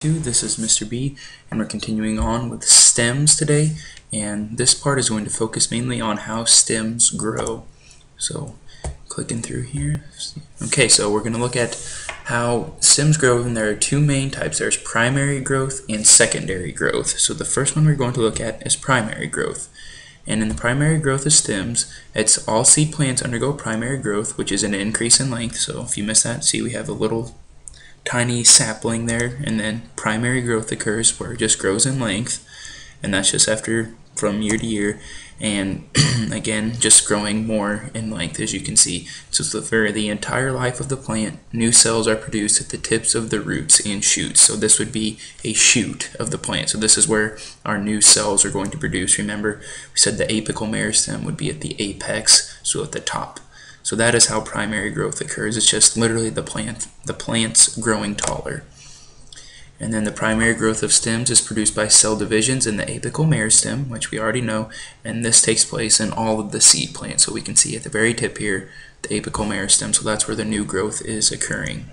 This is Mr. B, and we're continuing on with stems today, and this part is going to focus mainly on how stems grow. So clicking through here. Okay, so we're going to look at how stems grow, and there are two main types. There's primary growth and secondary growth. So the first one we're going to look at is primary growth. And in the primary growth of stems, it's all seed plants undergo primary growth, which is an increase in length. So if you miss that, see we have a little tiny sapling there, and then primary growth occurs where it just grows in length, and that's just after from year to year, and again just growing more in length, as you can see. So for the entire life of the plant, new cells are produced at the tips of the roots and shoots. So this would be a shoot of the plant. So this is where our new cells are going to produce. Remember, we said the apical meristem would be at the apex, so at the top. So that is how primary growth occurs. It's just literally the plant's growing taller. And then the primary growth of stems is produced by cell divisions in the apical meristem, which we already know, and this takes place in all of the seed plants. So we can see at the very tip here, the apical meristem, so that's where the new growth is occurring.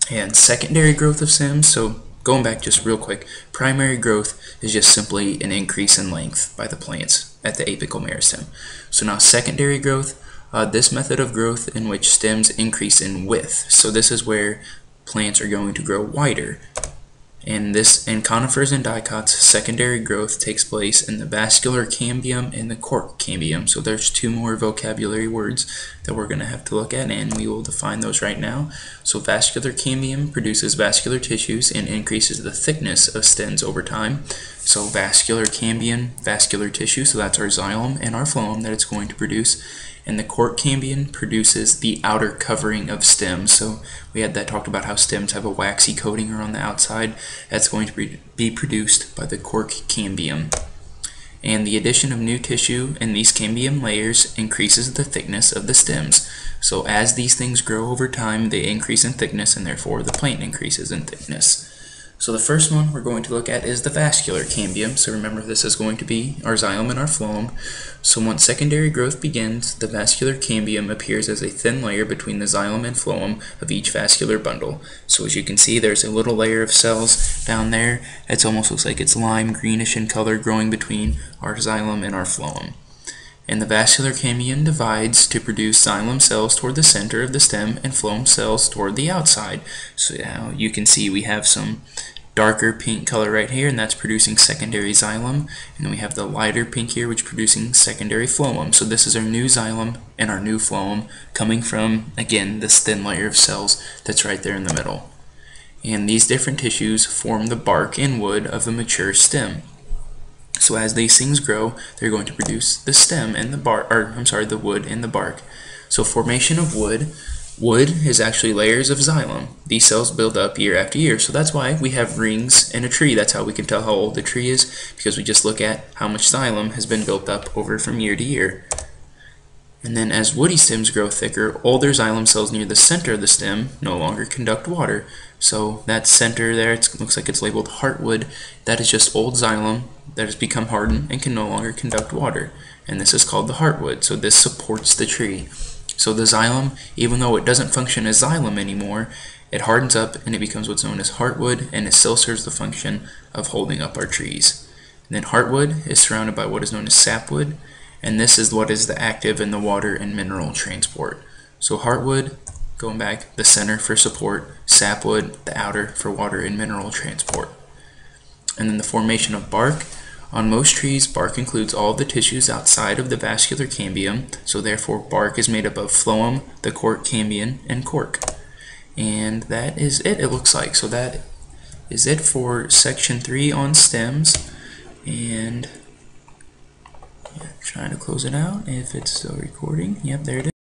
And secondary growth of stems, so going back just real quick, primary growth is just simply an increase in length by the plants at the apical meristem. So now secondary growth, this method of growth in which stems increase in width. So this is where plants are going to grow wider. And in conifers and dicots, secondary growth takes place in the vascular cambium and the cork cambium. So there's two more vocabulary words that we're going to have to look at, and we will define those right now. So vascular cambium produces vascular tissues and increases the thickness of stems over time. So vascular cambium, vascular tissue, so that's our xylem and our phloem that it's going to produce. And the cork cambium produces the outer covering of stems. So we had that talked about how stems have a waxy coating around the outside. That's going to be produced by the cork cambium. And the addition of new tissue in these cambium layers increases the thickness of the stems. So as these things grow over time, they increase in thickness, and therefore the plant increases in thickness. So the first one we're going to look at is the vascular cambium. So remember, this is going to be our xylem and our phloem. So once secondary growth begins, the vascular cambium appears as a thin layer between the xylem and phloem of each vascular bundle. So as you can see, there's a little layer of cells down there. It almost looks like it's lime greenish in color, growing between our xylem and our phloem. And the vascular cambium divides to produce xylem cells toward the center of the stem and phloem cells toward the outside. So now you can see we have some darker pink color right here, and that's producing secondary xylem. And then we have the lighter pink here, which is producing secondary phloem. So this is our new xylem and our new phloem coming from, again, this thin layer of cells that's right there in the middle. And these different tissues form the bark and wood of a mature stem. So as these things grow, they're going to produce the stem and the bark, or I'm sorry, the wood and the bark. So formation of wood. Wood is actually layers of xylem. These cells build up year after year. So that's why we have rings in a tree. That's how we can tell how old the tree is, because we just look at how much xylem has been built up over from year to year. And then as woody stems grow thicker, older xylem cells near the center of the stem no longer conduct water. So that center there, it looks like it's labeled heartwood. That is just old xylem that has become hardened and can no longer conduct water. And this is called the heartwood. So this supports the tree. So the xylem, even though it doesn't function as xylem anymore, it hardens up and it becomes what's known as heartwood, and it still serves the function of holding up our trees. And then heartwood is surrounded by what is known as sapwood, and this is what is the active in the water and mineral transport. So heartwood, going back, the center for support, sapwood, the outer for water and mineral transport. And then the formation of bark. On most trees, bark includes all of the tissues outside of the vascular cambium, so therefore bark is made up of phloem, the cork cambium, and cork. And that is it, it looks like. So that is it for section 3 on stems. And trying to close it out if it's still recording. Yep, there it is.